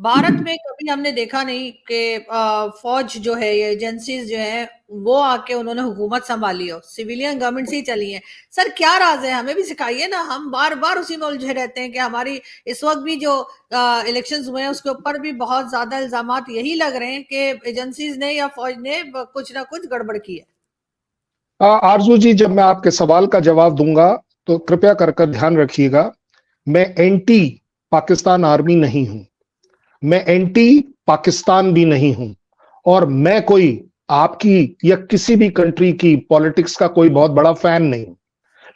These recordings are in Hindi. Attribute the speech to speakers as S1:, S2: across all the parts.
S1: भारत में कभी हमने देखा नहीं कि फौज जो है, ये एजेंसीज जो है, वो आके उन्होंने हुकूमत संभाली हो, सिविलियन गवर्नमेंट से ही चली है। सर क्या राज है, हमें भी सिखाइए ना। हम बार बार उसी में उलझे रहते हैं कि हमारी इस वक्त भी जो इलेक्शंस हुए हैं उसके ऊपर भी बहुत ज्यादा इल्जामात यही लग रहे हैं कि एजेंसीज ने या फौज ने कुछ ना कुछ गड़बड़ की है।
S2: आरजू जी, जब मैं आपके सवाल का जवाब दूंगा तो कृपया कर कर ध्यान रखिएगा, मैं एंटी पाकिस्तान आर्मी नहीं हूं, मैं एंटी पाकिस्तान भी नहीं हूं, और मैं कोई आपकी या किसी भी कंट्री की पॉलिटिक्स का कोई बहुत बड़ा फैन नहीं हूं।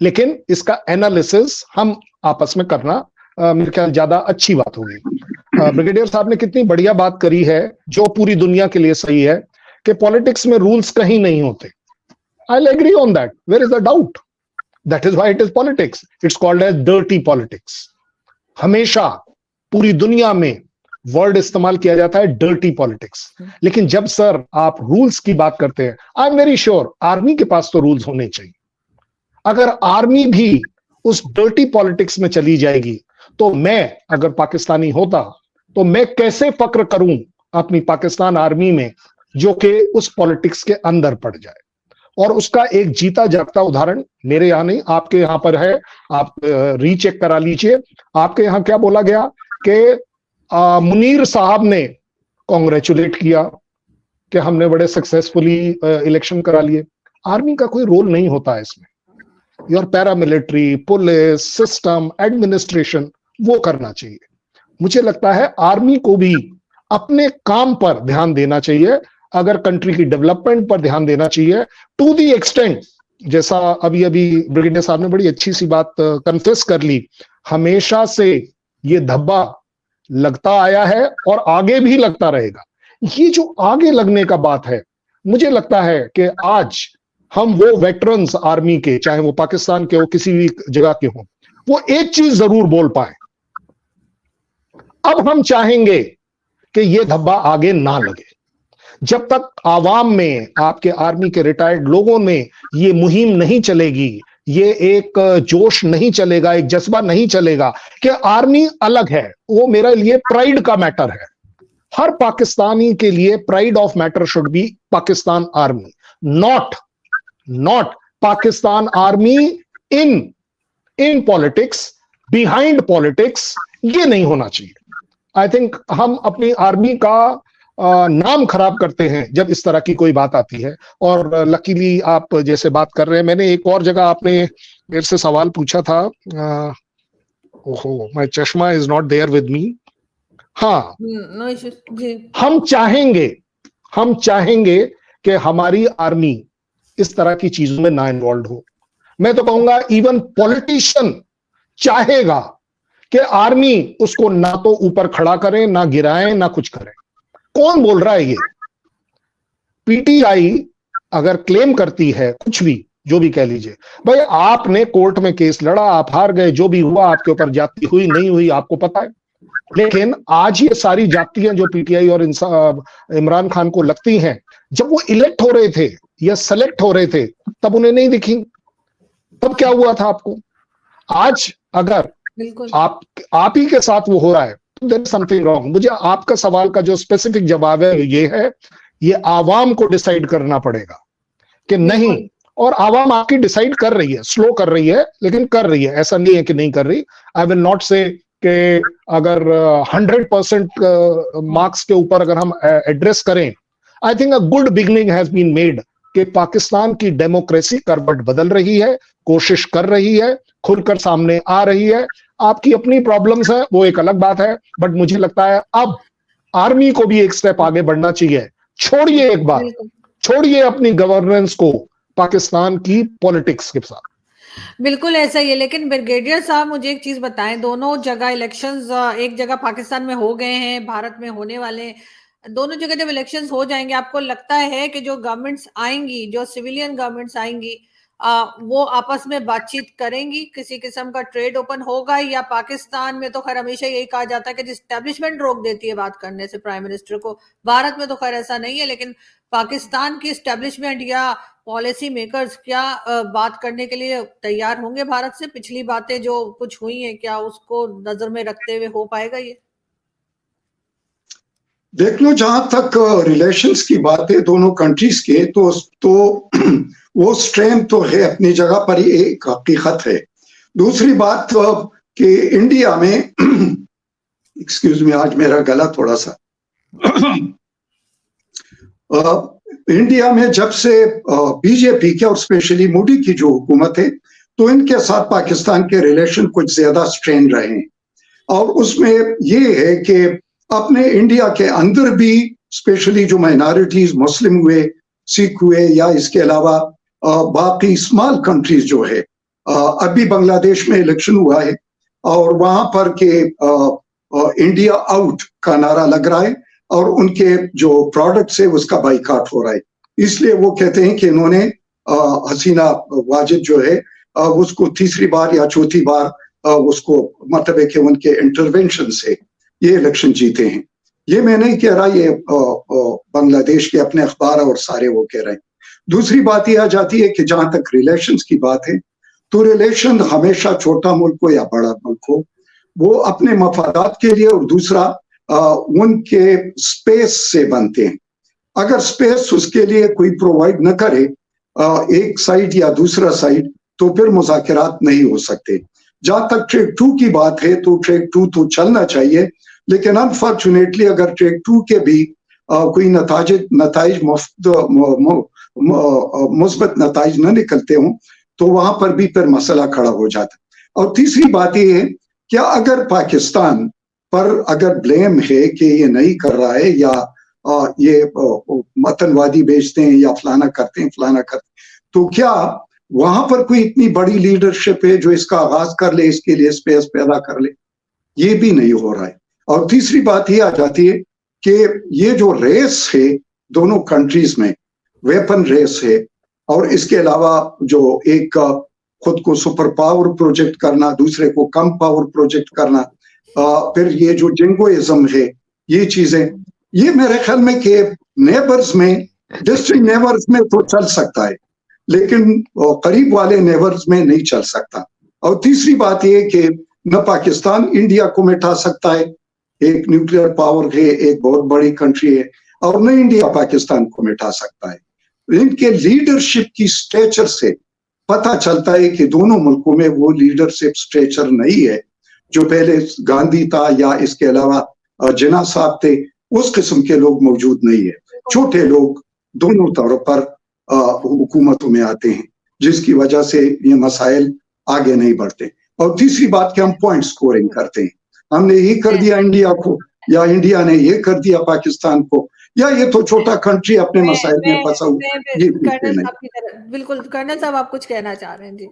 S2: लेकिन इसका एनालिसिस हम आपस में करना मेरे ख्याल ज्यादा अच्छी बात होगी। ब्रिगेडियर साहब ने कितनी बढ़िया बात करी है, जो पूरी दुनिया के लिए सही है, कि पॉलिटिक्स में रूल्स कहीं नहीं होते। I'll agree on that. Where is the doubt? That is why it is politics. It's called as dirty politics. हमेशा पूरी दुनिया में वर्ड इस्तेमाल किया जाता है डर्टी पॉलिटिक्स। लेकिन जब सर आप रूल्स की बात करते हैं, I am very sure army के पास तो रूल्स होने चाहिए। अगर आर्मी भी उस डर्टी पॉलिटिक्स में चली जाएगी तो मैं अगर पाकिस्तानी होता तो मैं कैसे फक्र करूं अपनी पाकिस्तान आर्मी में, जो कि उस पॉलिटिक्स के अंदर पड़ जाए। और उसका एक जीता जागता उदाहरण मेरे यहां नहीं, आपके यहां पर है। आप रीचेक करा लीजिए। आपके यहां क्या बोला गया कि मुनीर साहब ने कॉन्ग्रेचुलेट किया कि हमने बड़े सक्सेसफुली इलेक्शन करा लिए। आर्मी का कोई रोल नहीं होता है इसमें। Your paramilitary, police, system, administration, वो करना चाहिए। मुझे लगता है आर्मी को भी अपने काम पर ध्यान देना चाहिए, अगर कंट्री की डेवलपमेंट पर ध्यान देना चाहिए, टू दी एक्सटेंट, जैसा अभी अभी ब्रिगेडियर साहब ने बड़ी अच्छी सी बात कन्फेस कर ली, हमेशा से ये धब्बा लगता आया है और आगे भी लगता रहेगा। ये जो आगे लगने का बात है, मुझे लगता है कि आज हम वो वेटरन्स आर्मी के, चाहे वो पाकिस्तान के हो, किसी भी जगह के हो, वो एक चीज जरूर बोल पाए, अब हम चाहेंगे कि ये धब्बा आगे ना लगे। जब तक आवाम में, आपके आर्मी के रिटायर्ड लोगों में ये मुहिम नहीं चलेगी, ये एक जोश नहीं चलेगा, एक जज्बा नहीं चलेगा कि आर्मी अलग है, वो मेरे लिए प्राइड का मैटर है। हर पाकिस्तानी के लिए pride of matter should be Pakistan army, not Pakistan army in politics, behind politics. ये नहीं होना चाहिए। आई थिंक हम अपनी आर्मी का नाम खराब करते हैं जब इस तरह की कोई बात आती है। और लकीली आप जैसे बात कर रहे हैं, मैंने एक और जगह, आपने मेरे से सवाल पूछा था, ओहो माय चश्मा is not there with me. हाँ, हम चाहेंगे कि हमारी आर्मी इस तरह की चीजों में ना इन्वॉल्व हो। मैं तो कहूंगा इवन पॉलिटिशियन चाहेगा कि आर्मी उसको ना तो ऊपर खड़ा करें, ना गिराएं, ना कुछ करें। कौन बोल रहा है ये? पीटीआई अगर क्लेम करती है कुछ भी, जो भी कह लीजिए, भाई आपने कोर्ट में केस लड़ा, आप हार गए, जो भी हुआ आपके ऊपर जाति हुई नहीं हुई आपको पता है। लेकिन आज ये सारी जातियां जो पीटीआई और इमरान खान को लगती हैं, जब वो इलेक्ट हो रहे थे या सेलेक्ट हो रहे थे तब उन्हें नहीं दिखी। तब क्या हुआ था आपको? आज अगर आप ही के साथ वो हो रहा है तो देयर इज समथिंग रॉन्ग। मुझे आपका सवाल का जो स्पेसिफिक जवाब है ये है, ये आवाम को डिसाइड करना पड़ेगा कि नहीं। और आवाम आपकी डिसाइड कर रही है, स्लो कर रही है, लेकिन कर रही है, ऐसा नहीं है कि नहीं कर रही। आई विल नॉट से कि अगर 100% मार्क्स के ऊपर अगर हम एड्रेस करें, I think a good beginning has been made कि पाकिस्तान की डेमोक्रेसी करवट बदल रही है, कोशिश कर रही है, खुलकर सामने आ रही है। आपकी अपनी प्रॉब्लम्स है, वो एक अलग बात है, बट मुझे लगता है अब आर्मी को भी एक स्टेप आगे बढ़ना चाहिए। छोड़िए एक बार, छोड़िए अपनी गवर्नेंस को पाकिस्तान की पॉलिटिक्स के साथ।
S1: बिल्कुल ऐसा ही है। लेकिन ब्रिगेडियर साहब मुझे एक चीज बताएं, दोनों जगह इलेक्शंस, एक जगह पाकिस्तान में हो गए हैं, भारत में होने वाले, दोनों जगह जब इलेक्शंस हो जाएंगे, आपको लगता है कि जो गवर्नमेंट्स आएंगी, जो सिविलियन गवर्नमेंट्स आएंगी, वो आपस में बातचीत करेंगी, किसी किस्म का ट्रेड ओपन होगा? या पाकिस्तान में तो खैर हमेशा यही कहा जाता है कि एस्टेब्लिशमेंट रोक देती है बात करने से प्राइम मिनिस्टर को। भारत में तो खैर ऐसा नहीं है, लेकिन पाकिस्तान की एस्टेब्लिशमेंट या पॉलिसी मेकर्स क्या बात करने के लिए तैयार होंगे भारत से? पिछली बातें जो कुछ हुई हैं, क्या उसको नजर में रखते हुए हो पाएगा ये?
S3: देख लो, जहां तक रिलेशंस की बात है दोनों कंट्रीज के, तो वो स्ट्रेंथ तो है अपनी जगह पर, ही एक हकीकत है। दूसरी बात कि इंडिया में एक्सक्यूज मी, आज मेरा गला थोड़ा सा इंडिया में जब से बीजेपी के और स्पेशली मोदी की जो हुकूमत है, तो इनके साथ पाकिस्तान के रिलेशन कुछ ज्यादा स्ट्रेन रहे हैं। और उसमें ये है कि अपने इंडिया के अंदर भी स्पेशली जो माइनॉरिटीज, मुस्लिम हुए, सिख हुए, या इसके अलावा बाकी स्मॉल कंट्रीज जो है, अभी बांग्लादेश में इलेक्शन हुआ है और वहां पर के इंडिया आउट का नारा लग रहा है और उनके जो प्रोडक्ट्स है उसका बाइकाट हो रहा है। इसलिए वो कहते हैं कि इन्होंने हसीना वाजिद जो है उसको तीसरी बार या चौथी बार उसको मतलब है कि उनके इंटरवेंशन से ये इलेक्शन जीते हैं। ये मैं नहीं कह रहा, ये बांग्लादेश के अपने अखबार और सारे वो कह रहे हैं। दूसरी बात यह आ जाती है कि जहां तक रिलेशंस की बात है, तो रिलेशन हमेशा छोटा मुल्क हो या बड़ा मुल्क हो, वो अपने मफादात के लिए और दूसरा उनके स्पेस से बनते हैं। अगर स्पेस उसके लिए कोई प्रोवाइड न करे एक साइड या दूसरा साइड, तो फिर मुज़ाकरात नहीं हो सकते। जहां तक ट्रैक 2 की बात है, तो ट्रैक 2 तो चलना चाहिए, लेकिन अनफॉर्चुनेटली अगर ट्रैक 2 के भी कोई नताइज मुस्बत नताइज न निकलते हों, तो वहां पर भी फिर मसला खड़ा हो जाता है। और तीसरी बात यह है कि अगर पाकिस्तान पर अगर ब्लेम है कि ये नहीं कर रहा है या ये वतनवादी बेचते हैं या फलाना करते हैं फलाना करते हैं, तो क्या वहां पर कोई इतनी बड़ी लीडरशिप है जो इसका आगाज कर ले, इसके लिए स्पेस पैदा कर ले? ये भी नहीं हो रहा है। और तीसरी बात ये आ जाती है कि ये जो रेस है दोनों कंट्रीज में, वेपन रेस है, और इसके अलावा जो एक खुद को सुपर पावर प्रोजेक्ट करना, दूसरे को कम पावर प्रोजेक्ट करना, फिर ये जो जिंगोइज्म है, ये चीजें, ये मेरे ख्याल में कि नेबर्स में, डिस्ट्रिक्ट नेबर्स में तो चल सकता है, लेकिन करीब वाले नेबर्स में नहीं चल सकता। और तीसरी बात ये कि न पाकिस्तान इंडिया को मिटा सकता है, एक न्यूक्लियर पावर है, एक बहुत बड़ी कंट्री है, और न इंडिया पाकिस्तान को मिटा सकता है। इनके लीडरशिप की स्ट्रेचर से पता चलता है कि दोनों मुल्कों में वो लीडरशिप स्ट्रेचर नहीं है जो पहले गांधी था या इसके अलावा जिन्ना साहब थे, उस किस्म के लोग मौजूद नहीं है। छोटे लोग दोनों तौर पर हुकूमतों में आते हैं, जिसकी वजह से ये मसाइल आगे नहीं बढ़ते। और तीसरी बात कि हम पॉइंट स्कोरिंग करते हैं, हमने ये कर दिया इंडिया को, या इंडिया ने ये कर दिया पाकिस्तान को, या ये तो छोटा कंट्री अपने मसाइल में फंसा हुआ।
S1: बिल्कुल कर्नल साहब, आप कुछ कहना चाह रहे हैं? जी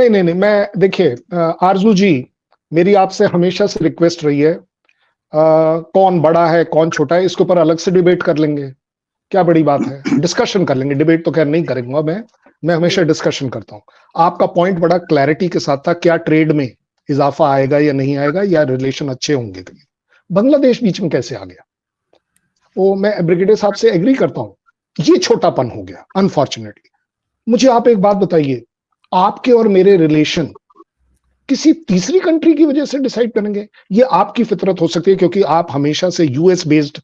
S2: नहीं, मैं देखिए आरजू जी, मेरी आपसे हमेशा से रिक्वेस्ट रही है, कौन बड़ा है कौन छोटा है, इसके ऊपर अलग से डिबेट कर लेंगे, क्या बड़ी बात है, डिस्कशन कर लेंगे, डिबेट तो खैर नहीं करेंगे। मैं हमेशा डिस्कशन करता हूँ। आपका पॉइंट बड़ा क्लैरिटी के साथ था, क्या ट्रेड में इजाफा आएगा या नहीं आएगा, या रिलेशन अच्छे होंगे। बांग्लादेश बीच में कैसे आ गया, वो मैं ब्रिगेडियर साहब से एग्री करता हूँ, ये छोटापन हो गया अनफॉर्चुनेटली। मुझे आप एक बात बताइए, आपके और मेरे रिलेशन किसी तीसरी कंट्री की वजह से डिसाइड करेंगे? ये आपकी फितरत हो सकती है, क्योंकि आप हमेशा से यूएस बेस्ड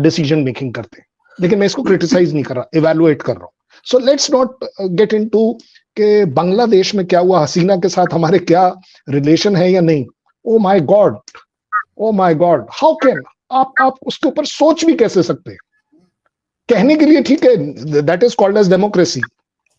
S2: डिसीजन मेकिंग करते हैं, लेकिन मैं इसको क्रिटिसाइज नहीं कर रहा, इवैल्यूएट कर रहा हूं। So let's not get into कि बांग्लादेश में क्या हुआ, हसीना के साथ हमारे क्या रिलेशन है या नहीं। Oh my God, how can आप उसके ऊपर सोच भी कैसे सकते हैं? कहने के लिए ठीक है, that is called as democracy,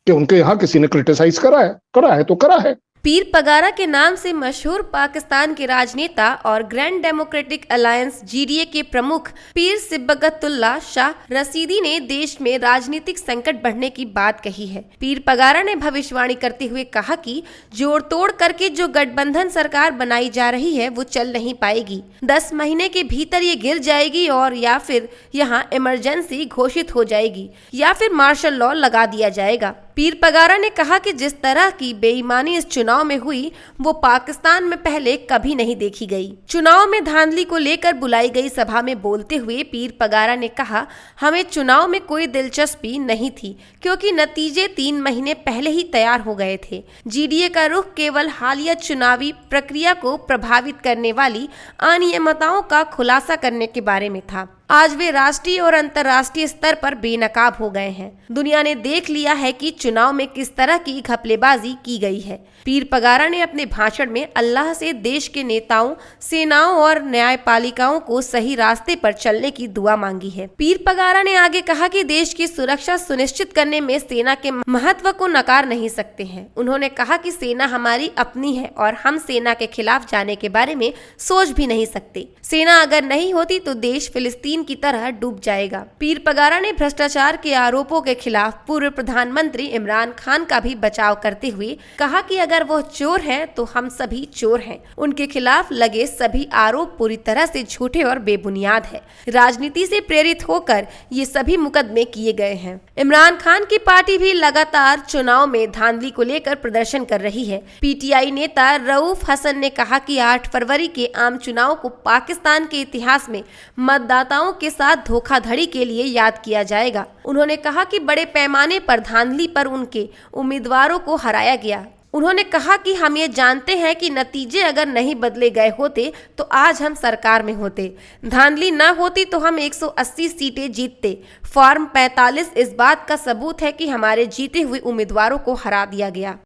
S2: कि उनके यहाँ किसी ने क्रिटिसाइज करा है तो करा है।
S4: पीर पगारा के नाम से मशहूर पाकिस्तान के राजनेता और ग्रैंड डेमोक्रेटिक अलायंस जीडीए के प्रमुख पीर सिबगतुल्लाह शाह रशीदी ने देश में राजनीतिक संकट बढ़ने की बात कही है। पीर पगारा ने भविष्यवाणी करते हुए कहा कि जोड़ तोड़ करके जो गठबंधन सरकार बनाई जा रही है वो चल नहीं पाएगी, 10 महीने के भीतर ये गिर जाएगी, और या फिर यहाँ इमरजेंसी घोषित हो जाएगी या फिर मार्शल लॉ लगा दिया जाएगा। पीर पगारा ने कहा कि जिस तरह की बेईमानी इस चुनाव में हुई वो पाकिस्तान में पहले कभी नहीं देखी गई। चुनाव में धांधली को लेकर बुलाई गई सभा में बोलते हुए पीर पगारा ने कहा, हमें चुनाव में कोई दिलचस्पी नहीं थी क्योंकि नतीजे 3 महीने पहले ही तैयार हो गए थे। जीडीए का रुख केवल हालिया चुनावी प्रक्रिया को प्रभावित करने वाली अनियमितताओं का खुलासा करने के बारे में था। आज वे राष्ट्रीय और अंतर्राष्ट्रीय स्तर पर बेनकाब हो गए हैं। दुनिया ने देख लिया है कि चुनाव में किस तरह की घपलेबाजी की गई है। पीर पगारा ने अपने भाषण में अल्लाह से देश के नेताओं, सेनाओं और न्यायपालिकाओं को सही रास्ते पर चलने की दुआ मांगी है। पीर पगारा ने आगे कहा कि देश की सुरक्षा सुनिश्चित करने में सेना के महत्व को नकार नहीं सकते हैं। उन्होंने कहा कि सेना हमारी अपनी है और हम सेना के खिलाफ जाने के बारे में सोच भी नहीं सकते। सेना अगर नहीं होती तो देश फिलिस्तीन की तरह डूब जाएगा। पीर पगारा ने भ्रष्टाचार के आरोपों के खिलाफ पूर्व प्रधानमंत्री इमरान खान का भी बचाव करते हुए कहा कि अगर वो चोर हैं तो हम सभी चोर हैं। उनके खिलाफ लगे सभी आरोप पूरी तरह से झूठे और बेबुनियाद है। राजनीति से प्रेरित होकर ये सभी मुकदमे किए गए हैं। इमरान खान की पार्टी भी लगातार चुनाव में धांधली को लेकर प्रदर्शन कर रही है। पीटीआई नेता रऊफ हसन ने कहा कि 8 फरवरी के आम चुनाव को पाकिस्तान के इतिहास में मतदाताओं के साथ धोखाधड़ी के लिए याद किया जाएगा। उन्होंने कहा कि बड़े पैमाने पर धांधली पर उनके उम्मीदवारों को हराया गया। उन्होंने कहा कि हम ये जानते हैं कि नतीजे अगर नहीं बदले गए होते तो आज हम सरकार में होते। धांधली न होती तो हम 180 सीटें जीतते। फॉर्म 45 इस बात का सबूत है कि हमारे जीते हुए उम्मीदवारों को हरा दिया गया।